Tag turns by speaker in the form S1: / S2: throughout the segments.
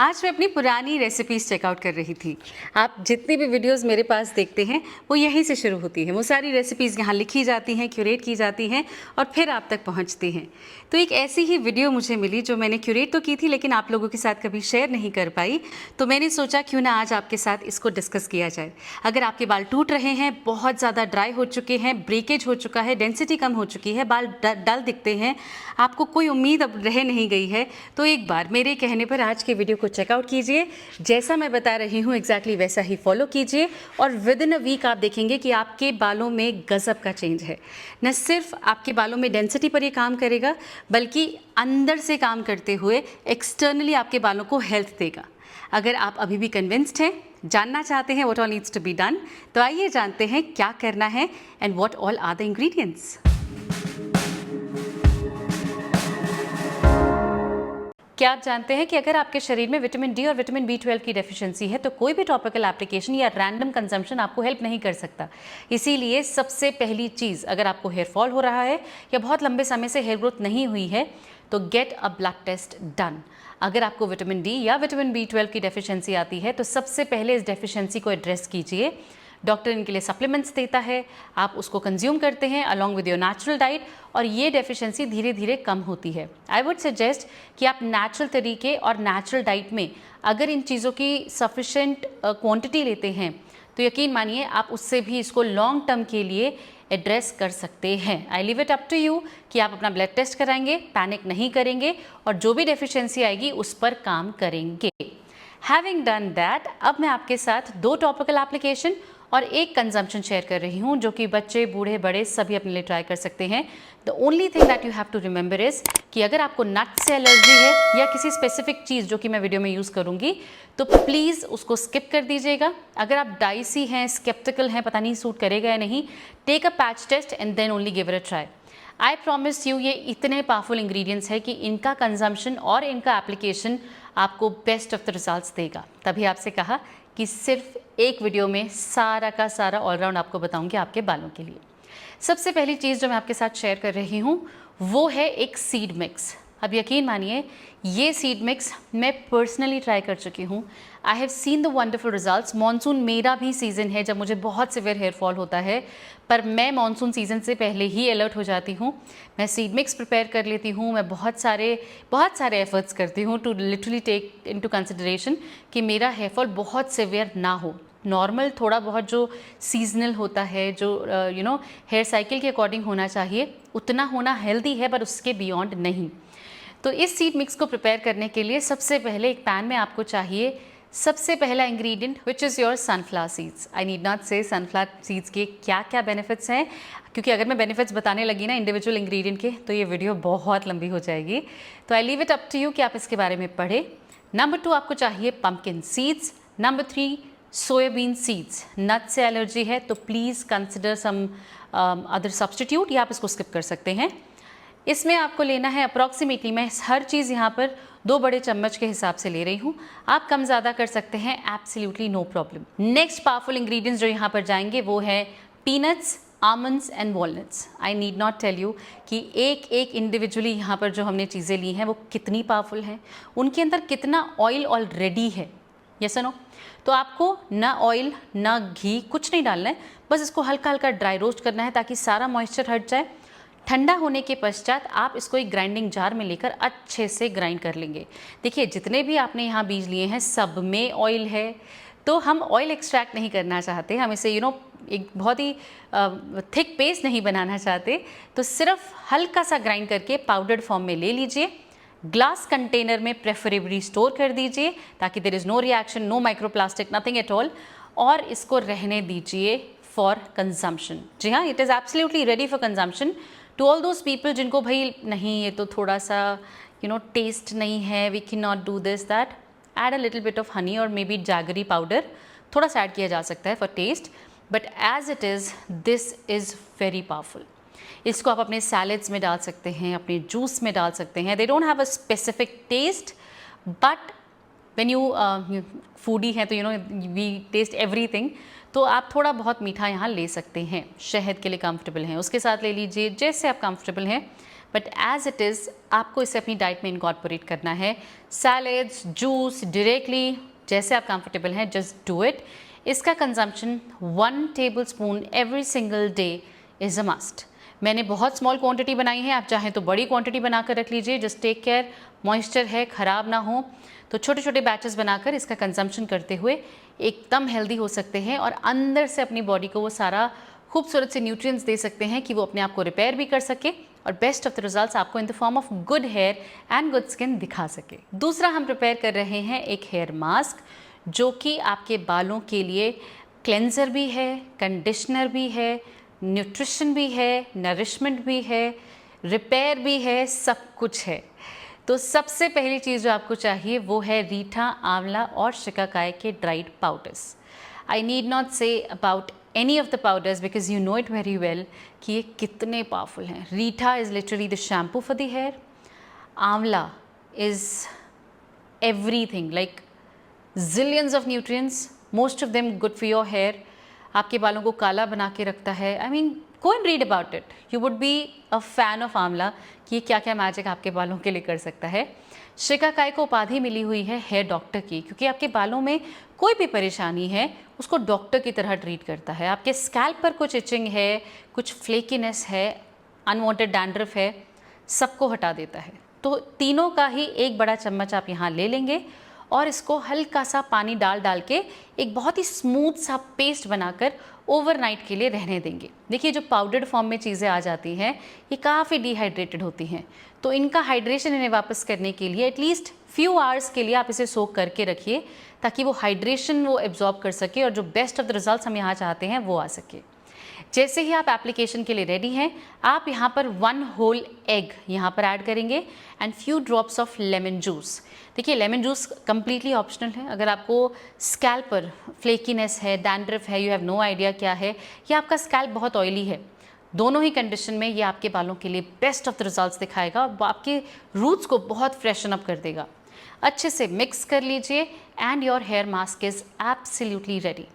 S1: आज मैं अपनी पुरानी रेसिपीज़ चेकआउट कर रही थी। आप जितनी भी वीडियोस मेरे पास देखते हैं वो यहीं से शुरू होती हैं। वो सारी रेसिपीज़ यहाँ लिखी जाती हैं, क्यूरेट की जाती हैं और फिर आप तक पहुँचती हैं। तो एक ऐसी ही वीडियो मुझे मिली जो मैंने क्यूरेट तो की थी लेकिन आप लोगों के साथ कभी शेयर नहीं कर पाई। तो मैंने सोचा क्यों ना आज आपके साथ इसको डिस्कस किया जाए। अगर आपके बाल टूट रहे हैं, बहुत ज़्यादा ड्राई हो चुके हैं, ब्रेकेज हो चुका है, डेंसिटी कम हो चुकी है, बाल डल दिखते हैं, आपको कोई उम्मीद अब रह नहीं गई है, तो एक बार मेरे कहने पर आज के वीडियो को चेकआउट कीजिए। जैसा मैं बता रही हूँ एग्जैक्टली वैसा ही फॉलो कीजिए और विद इन अ वीक आप देखेंगे कि आपके बालों में गजब का चेंज है। न सिर्फ आपके बालों में डेंसिटी पर ये काम करेगा बल्कि अंदर से काम करते हुए एक्सटर्नली आपके बालों को हेल्थ देगा। अगर आप अभी भी कन्विंस्ड हैं, जानना चाहते हैं what all needs to be done, तो आइए जानते हैं क्या करना है and what all are the ingredients. क्या आप जानते हैं कि अगर आपके शरीर में विटामिन डी और विटामिन B12 की डेफिशिएंसी है तो कोई भी टॉपिकल एप्लीकेशन या रैंडम कंजम्पशन आपको हेल्प नहीं कर सकता। इसीलिए सबसे पहली चीज़, अगर आपको हेयर फॉल हो रहा है या बहुत लंबे समय से हेयर ग्रोथ नहीं हुई है तो get a blood test done. अगर आपको विटामिन डी या विटामिन B12 की डेफिशिएंसी आती है तो सबसे पहले इस डेफिशिएंसी को एड्रेस कीजिए। डॉक्टर इनके लिए सप्लीमेंट्स देता है, आप उसको कंज्यूम करते हैं along with your natural diet और ये डेफिशिएंसी धीरे धीरे कम होती है। आई वुड सजेस्ट कि आप नेचुरल तरीके और नेचुरल डाइट में अगर इन चीज़ों की सफिशेंट क्वांटिटी लेते हैं तो यकीन मानिए आप उससे भी इसको लॉन्ग टर्म के लिए एड्रेस कर सकते हैं। I leave it up to you कि आप अपना ब्लड टेस्ट कराएंगे, पैनिक नहीं करेंगे और जो भी डेफिशिएंसी आएगी उस पर काम करेंगे। हैविंग डन दैट, अब मैं आपके साथ 2 टॉपिकल एप्लीकेशन और एक कंजम्पशन शेयर कर रही हूँ जो कि बच्चे, बूढ़े, बड़े सभी अपने लिए ट्राई कर सकते हैं। The only thing that you have to remember is कि अगर आपको नट से एलर्जी है या किसी स्पेसिफिक चीज़ जो कि मैं वीडियो में यूज़ करूँगी तो प्लीज़ उसको स्किप कर दीजिएगा। अगर आप डाइसी हैं, स्केप्टिकल हैं, पता नहीं सूट करेगा या नहीं, take a patch test and then only give it a try. I promise you ये इतने पावरफुल इंग्रेडिएंट्स है कि इनका कंजम्पशन और इनका एप्लीकेशन आपको बेस्ट ऑफ द रिजल्ट्स देगा। तभी आपसे कहा कि सिर्फ एक वीडियो में सारा का सारा ऑलराउंड आपको बताऊंगी आपके बालों के लिए। सबसे पहली चीज़ जो मैं आपके साथ शेयर कर रही हूँ वो है एक सीड मिक्स। अब यकीन मानिए ये सीड मिक्स मैं पर्सनली ट्राई कर चुकी हूँ। I have seen the wonderful results. Monsoon मेरा भी सीज़न है जब मुझे बहुत सिवियर हेयर फॉल होता है, पर मैं मॉनसून सीज़न से पहले ही अलर्ट हो जाती हूँ। मैं सीड मिक्स प्रिपेयर कर लेती हूँ। मैं बहुत सारे एफर्ट्स करती हूँ to literally take into consideration कि मेरा हेयर फॉल बहुत सिवियर ना हो। नॉर्मल थोड़ा बहुत जो सीजनल होता है, जो हेयर साइकिल के अकॉर्डिंग होना चाहिए उतना होना हेल्दी है, पर उसके बियॉन्ड नहीं। तो इस सीड मिक्स को प्रिपेयर करने के लिए सबसे पहले एक पैन में आपको चाहिए सबसे पहला ingredient which is your sunflower seeds. I need not से सनफ्लावर सीड्स के क्या क्या बेनिफिट्स हैं, क्योंकि अगर मैं बेनिफिट्स बताने लगी ना इंडिविजुअल इंग्रेडिएंट के तो ये वीडियो बहुत लंबी हो जाएगी। तो I leave it up to you कि आप इसके बारे में पढ़ें। नंबर 2 आपको चाहिए pumpkin seeds. Number 3 soybean seeds. Nut से एलर्जी है तो please consider some other substitute या आप इसको स्किप कर सकते हैं। इसमें आपको लेना है अप्रॉक्सीमेटली, मैं हर चीज़ यहाँ पर 2 बड़े चम्मच के हिसाब से ले रही हूँ, आप कम ज़्यादा कर सकते हैं, absolutely no problem. Next powerful ingredients जो यहाँ पर जाएंगे वो है peanuts, almonds and walnuts. I need not tell you कि एक एक इंडिविजुअली यहाँ पर जो हमने चीज़ें ली हैं वो कितनी पावरफुल हैं, उनके अंदर कितना ऑयल ऑलरेडी है। Yes no? तो आपको ना ऑयल ना घी कुछ नहीं डालना है, बस इसको हल्का हल्का ड्राई रोस्ट करना है ताकि सारा मॉइस्चर हट जाए। ठंडा होने के पश्चात आप इसको एक ग्राइंडिंग जार में लेकर अच्छे से ग्राइंड कर लेंगे। देखिए जितने भी आपने यहाँ बीज लिए हैं सब में ऑयल है, तो हम ऑयल एक्सट्रैक्ट नहीं करना चाहते, हम इसे एक बहुत ही थिक पेस्ट नहीं बनाना चाहते, तो सिर्फ हल्का सा ग्राइंड करके पाउडर्ड फॉर्म में ले लीजिए। ग्लास कंटेनर में प्रेफरेबली स्टोर कर दीजिए ताकि there is no reaction, no microplastic, nothing at all, और इसको रहने दीजिए फॉर कंजम्पशन। जी हाँ, it is absolutely ready for consumption to all those people जिनको भाई नहीं ये तो थोड़ा सा टेस्ट नहीं है, we can not do this that, add a little bit of honey और मे बी जैगरी पाउडर थोड़ा सा ऐड किया जा सकता है for taste, but as it is this is very powerful. इसको आप अपने सैलेड्स में डाल सकते हैं, अपने जूस में डाल सकते हैं। They don't have a specific taste, but when you foodie हैं तो वी टेस्ट एवरीथिंग, तो आप थोड़ा बहुत मीठा यहाँ ले सकते हैं। शहद के लिए कंफर्टेबल हैं उसके साथ ले लीजिए, जैसे आप कंफर्टेबल हैं, बट एज इट इज़ आपको इसे अपनी डाइट में इनकॉर्पोरेट करना है। सैलेड्स, जूस, डायरेक्टली जैसे आप कंफर्टेबल हैं, जस्ट डू इट। इसका consumption 1 tablespoon every single day is a must. मैंने बहुत स्मॉल क्वांटिटी बनाई है, आप चाहें तो बड़ी क्वांटिटी बनाकर रख लीजिए। जस्ट टेक केयर, मॉइस्चर है, ख़राब ना हो। तो छोटे छोटे बैचेस बनाकर इसका कंजम्पशन करते हुए एकदम हेल्दी हो सकते हैं और अंदर से अपनी बॉडी को वो सारा खूबसूरत से न्यूट्रिएंट्स दे सकते हैं कि वो अपने आप को रिपेयर भी कर सके और बेस्ट ऑफ द रिजल्ट्स आपको in the form of good hair and good skin दिखा सके। दूसरा हम प्रिपेयर कर रहे हैं एक हेयर मास्क, जो कि आपके बालों के लिए क्लेंजर भी है, कंडीशनर भी है, न्यूट्रिशन भी है, नरिशमेंट भी है, रिपेयर भी है, सब कुछ है। तो सबसे पहली चीज़ जो आपको चाहिए वो है रीठा, आंवला और शिकाकाई के dried powders. I need not say about any of the powders because you know it very well कि ये कितने पावरफुल हैं। Reetha is literally the shampoo for the hair, amla is everything like zillions of nutrients, most of them good for your hair, आपके बालों को काला बना के रखता है। I mean go and read about it, you would be a fan of आंवला कि ये क्या क्या मैजिक आपके बालों के लिए कर सकता है। शिकाकाई को उपाधि मिली हुई है हेयर डॉक्टर की, क्योंकि आपके बालों में कोई भी परेशानी है उसको डॉक्टर की तरह ट्रीट करता है। आपके स्कैल्प पर कुछ इचिंग है, कुछ फ्लेकीनेस है, अनवांटेड डैंड्रफ है, सबको हटा देता है। तो तीनों का ही एक बड़ा चम्मच आप यहाँ ले लेंगे और इसको हल्का सा पानी डाल डाल के एक बहुत ही स्मूथ सा पेस्ट बनाकर ओवरनाइट के लिए रहने देंगे। देखिए जो पाउडर्ड फॉर्म में चीज़ें आ जाती हैं ये काफ़ी डिहाइड्रेटेड होती हैं, तो इनका हाइड्रेशन इन्हें वापस करने के लिए एटलीस्ट फ्यू आवर्स के लिए आप इसे सोक करके रखिए ताकि वो हाइड्रेशन वो एब्जॉर्ब कर सके और जो बेस्ट ऑफ द रिजल्ट्स हम यहाँ चाहते हैं वो आ सके। जैसे ही आप एप्लीकेशन के लिए रेडी हैं, आप यहाँ पर 1 होल एग यहाँ पर ऐड करेंगे and few drops of lemon juice. देखिए लेमन जूस कम्प्लीटली ऑप्शनल है। अगर आपको स्कैल्प पर फ्लेकीनेस है, डैंड्रफ है, यू हैव नो आइडिया क्या है, या आपका स्कैल्प बहुत ऑयली है, दोनों ही कंडीशन में ये आपके बालों के लिए बेस्ट ऑफ द रिजल्ट्स दिखाएगा और आपके रूट्स को बहुत फ्रेशन अप कर देगा। अच्छे से मिक्स कर लीजिए and your hair mask is absolutely ready.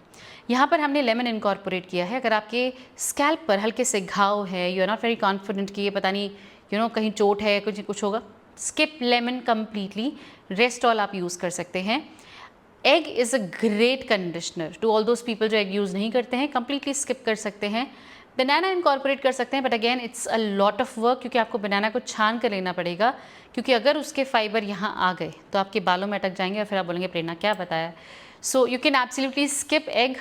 S1: यहाँ पर हमने लेमन इनकॉर्पोरेट किया है। अगर आपके स्कैल्प पर हल्के से घाव है, you are not very confident कि ये पता नहीं कहीं चोट है, कुछ होगा, skip lemon completely, rest all आप यूज़ कर सकते हैं। Egg is a great conditioner to all those people जो एग यूज़ नहीं करते हैं, कम्प्लीटली स्किप कर सकते हैं। बनाना इनकॉर्पोरेट कर सकते हैं, but again it's a lot of work, क्योंकि आपको बनाना को छान कर लेना पड़ेगा, क्योंकि अगर उसके फाइबर यहाँ आ गए तो आपके बालों में अटक जाएंगे और फिर आप बोलेंगे प्रेरणा क्या बताया। So you can absolutely skip egg.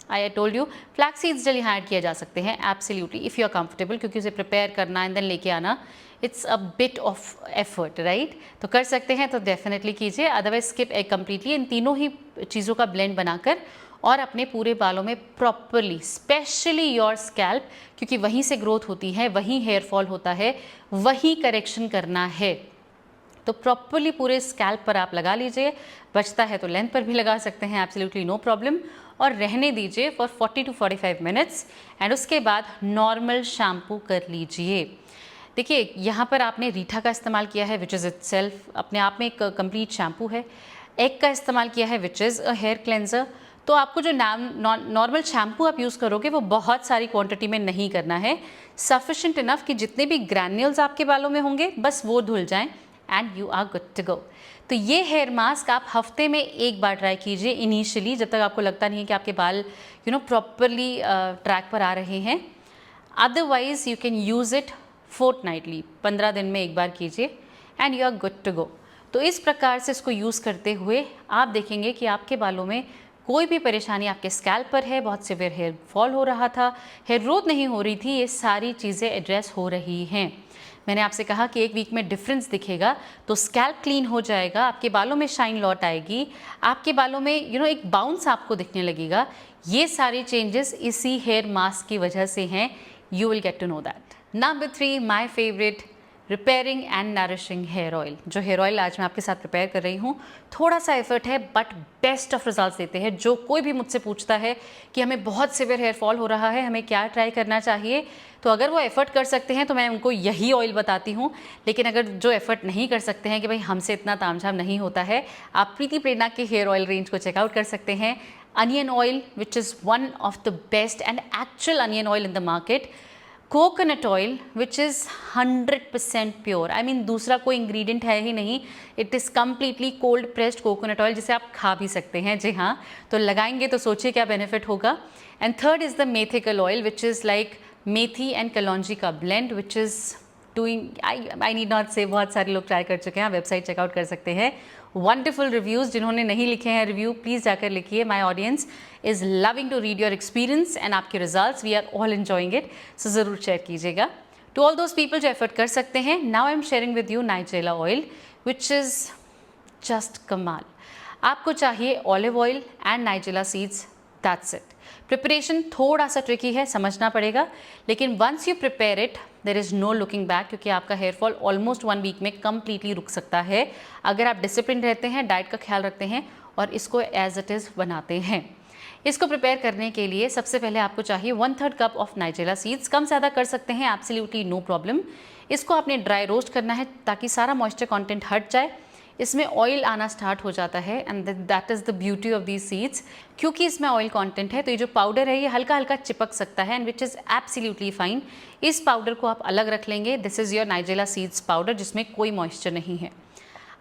S1: I told you flax seeds gel यहाँ ऐड किया जा सकते हैं absolutely if you are comfortable, क्योंकि उसे प्रिपेयर करना एंड देन लेके आना it's a bit of effort, right. तो कर सकते हैं तो डेफिनेटली कीजिए, अदरवाइज स्किप एग कम्प्लीटली। इन तीनों ही चीज़ों का ब्लेंड बनाकर और अपने पूरे बालों में प्रॉपरली, स्पेशली योर स्कैल्प, क्योंकि वहीं से ग्रोथ होती है, वहीं हेयर फॉल होता है, वहीं करेक्शन करना है, तो प्रॉपरली पूरे स्कैल्प पर आप लगा लीजिए। बचता है तो लेंथ पर भी लगा सकते हैं, एब्सोल्युटली नो प्रॉब्लम, और रहने दीजिए फॉर 40 to 45 मिनट्स एंड उसके बाद नॉर्मल शैम्पू कर लीजिए। देखिए यहाँ पर आपने रीठा का इस्तेमाल किया है विच इज़ इटसेल्फ अपने आप में एक कंप्लीट शैम्पू है, एग का इस्तेमाल किया है which is a hair cleanser. तो आपको जो नॉर्मल शैम्पू आप यूज़ करोगे वो बहुत सारी क्वांटिटी में नहीं करना है, सफिशेंट इनफ कि जितने भी ग्रैन्यूल्स आपके बालों में होंगे बस वो धुल जाएं and you are good to go. तो ये हेयर मास्क आप हफ्ते में एक बार ट्राई कीजिए इनिशियली, जब तक आपको लगता नहीं है कि आपके बाल प्रॉपरली ट्रैक पर आ रहे हैं। Otherwise you can use it fortnightly, 15 दिन में एक बार कीजिए and you are good to go. तो इस प्रकार से इसको यूज़ करते हुए आप देखेंगे कि आपके बालों में कोई भी परेशानी आपके स्कैल्प पर है, बहुत सिवियर हेयर फॉल हो रहा था, हेयर ग्रोथ नहीं हो रही थी, ये सारी चीज़ें एड्रेस हो रही हैं। मैंने आपसे कहा कि एक वीक में डिफरेंस दिखेगा, तो स्कैल्प क्लीन हो जाएगा, आपके बालों में शाइन लौट आएगी, आपके बालों में एक बाउंस आपको दिखने लगेगा। ये सारी चेंजेस इसी हेयर मास्क की वजह से हैं। You will get to know that. Number 3 my favourite, repairing and nourishing hair oil. जो हेयर ऑयल आज मैं आपके साथ प्रिपेयर कर रही हूँ, थोड़ा सा एफर्ट है बट बेस्ट ऑफ रिजल्ट्स देते हैं। जो कोई भी मुझसे पूछता है कि हमें बहुत सिवियर हेयर फॉल हो रहा है, हमें क्या ट्राई करना चाहिए, तो अगर वो एफर्ट कर सकते हैं तो मैं उनको यही ऑयल बताती हूँ। लेकिन अगर जो एफर्ट नहीं कर सकते हैं कि भाई हमसे इतना तामझाम नहीं होता है, आप प्रीति प्रेरणा के हेयर ऑयल रेंज को चेकआउट कर सकते हैं। Onion oil which is one of the best and actual onion oil in the market, coconut oil which is 100% pure, I mean दूसरा कोई इंग्रेडिएंट है ही नहीं, it is completely cold pressed coconut oil जिसे आप खा भी सकते हैं। जी हाँ, तो लगाएंगे तो सोचिए क्या बेनिफिट होगा। And third is the methical oil which is like methi and kalonji का blend which is doing, I need not say, बहुत सारे लोग ट्राई कर चुके हैं, आप वेबसाइट चेकआउट कर सकते हैं। वंडरफुल रिव्यूज़, जिन्होंने नहीं लिखे हैं रिव्यू प्लीज़ जाकर लिखिए। My audience is loving to read your experience and आपके results, we are all enjoying it, so ज़रूर शेयर कीजिएगा। टू ऑल दोज पीपल जो एफर्ट कर सकते हैं, now I am sharing with you nigella oil which is just कमाल। आपको चाहिए olive oil and nigella seeds, that's it. Preparation थोड़ा सा ट्रिकी है, समझना पड़ेगा, लेकिन once you prepare it there is no looking back, क्योंकि आपका हेयर फॉल ऑलमोस्ट 1 वीक में कम्प्लीटली रुक सकता है अगर आप डिसिप्लिन रहते हैं, डाइट का ख्याल रखते हैं और इसको एज इट इज़ बनाते हैं। इसको प्रिपेयर करने के लिए सबसे पहले आपको चाहिए 1/3 कप ऑफ नाइजेला सीड्स, कम ज़्यादा कर सकते हैं, एब्सोल्युटली नो प्रॉब्लम। इसको आपने ड्राई रोस्ट करना है ताकि सारा मॉइस्चर कंटेंट हट जाए, इसमें ऑयल आना स्टार्ट हो जाता है and that is the beauty of these seeds. क्योंकि इसमें ऑयल कंटेंट है तो ये जो पाउडर है ये हल्का हल्का चिपक सकता है and which is absolutely fine. इस पाउडर को आप अलग रख लेंगे, this is your nigella seeds powder जिसमें कोई मॉइस्चर नहीं है।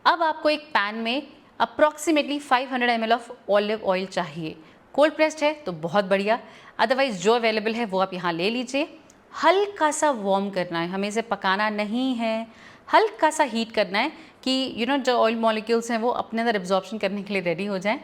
S1: अब आपको एक पैन में approximately 500 ml of olive oil चाहिए। कोल्ड प्रेस्ड है तो बहुत बढ़िया, अदरवाइज जो अवेलेबल है वो आप यहाँ ले लीजिए। हल्का सा वार्म करना है, हमें इसे पकाना नहीं है, हल्का सा हीट करना है कि जो ऑयल मॉलिक्यूल्स हैं वो अपने अंदर एब्जॉर्प्शन करने के लिए रेडी हो जाएं।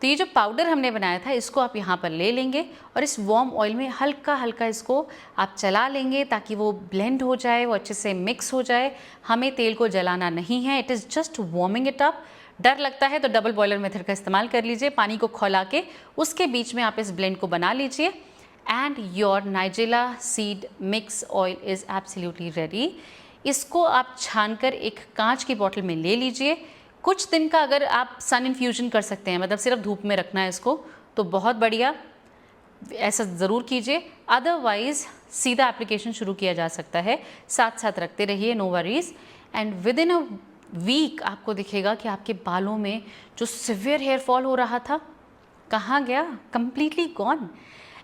S1: तो ये जो पाउडर हमने बनाया था इसको आप यहाँ पर ले लेंगे और इस वार्म ऑयल में हल्का हल्का इसको आप चला लेंगे ताकि वो ब्लेंड हो जाए, वो अच्छे से मिक्स हो जाए। हमें तेल को जलाना नहीं है, it is just warming it up. डर लगता है तो डबल बॉयलर मेथड का इस्तेमाल कर लीजिए, पानी को खौला के उसके बीच में आप इस ब्लेंड को बना लीजिए and your nigella seed mix oil is absolutely ready. इसको आप छानकर एक कांच की बोतल में ले लीजिए। कुछ दिन का अगर आप सन इन्फ्यूजन कर सकते हैं, मतलब सिर्फ धूप में रखना है इसको, तो बहुत बढ़िया, ऐसा ज़रूर कीजिए। अदरवाइज़ सीधा एप्लीकेशन शुरू किया जा सकता है, साथ साथ रखते रहिए, no worries. And within a week आपको दिखेगा कि आपके बालों में जो सिवियर हेयर फॉल हो रहा था कहाँ गया, कंप्लीटली गॉन।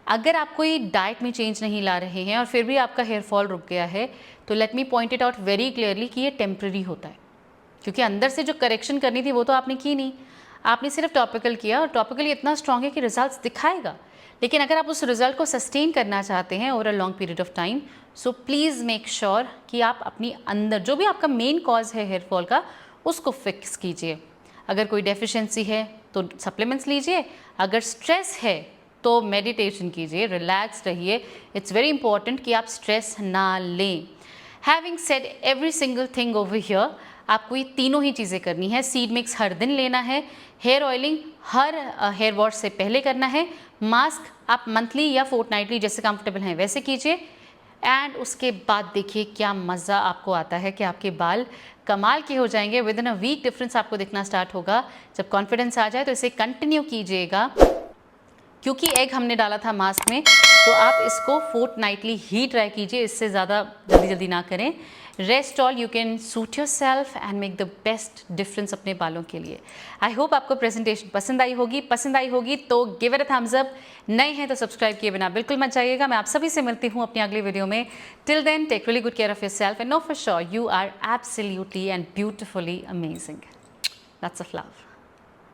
S1: अगर आप कोई डाइट में चेंज नहीं ला रहे हैं और फिर भी आपका हेयर फॉल रुक गया है तो let me point it out very clearly कि ये टेम्प्रेरी होता है, क्योंकि अंदर से जो करेक्शन करनी थी वो तो आपने की नहीं, आपने सिर्फ टॉपिकल किया और टॉपिकल इतना स्ट्रॉन्ग है कि रिजल्ट्स दिखाएगा। लेकिन अगर आप उस रिजल्ट को सस्टेन करना चाहते हैं over a long period of time, so please make sure कि आप अपनी अंदर जो भी आपका मेन कॉज है हेयर फॉल का उसको फिक्स कीजिए। अगर कोई डेफिशिएंसी है तो सप्लीमेंट्स लीजिए, अगर स्ट्रेस है तो मेडिटेशन कीजिए, रिलैक्स रहिए। इट्स वेरी इंपॉर्टेंट कि आप स्ट्रेस ना लें। Having said every single thing over here, आपको ये तीनों ही चीज़ें करनी है। सीड मिक्स हर दिन लेना है, हेयर ऑयलिंग हर हेयर वॉश से पहले करना है, मास्क आप मंथली या फोर्टनाइटली जैसे कंफर्टेबल हैं वैसे कीजिए। एंड उसके बाद देखिए क्या मज़ा आपको आता है कि आपके बाल कमाल के हो जाएंगे। Within a week difference आपको दिखना स्टार्ट होगा। जब कॉन्फिडेंस आ जाए तो इसे कंटिन्यू कीजिएगा। क्योंकि एग हमने डाला था मास्क में, तो आप इसको फोर्टनाइटली ही ट्राई कीजिए, इससे ज़्यादा जल्दी ना करें। Rest all you can suit your self and make the best difference अपने बालों के लिए। आई होप आपको प्रेजेंटेशन पसंद आई होगी तो give it a thumbs up. नए हैं तो सब्सक्राइब किए बिना बिल्कुल मत जाइएगा। मैं आप सभी से मिलती हूँ अपनी अगली वीडियो में। Till then take really good care of yourself and know for sure you are absolutely and beautifully amazing. Lots of love.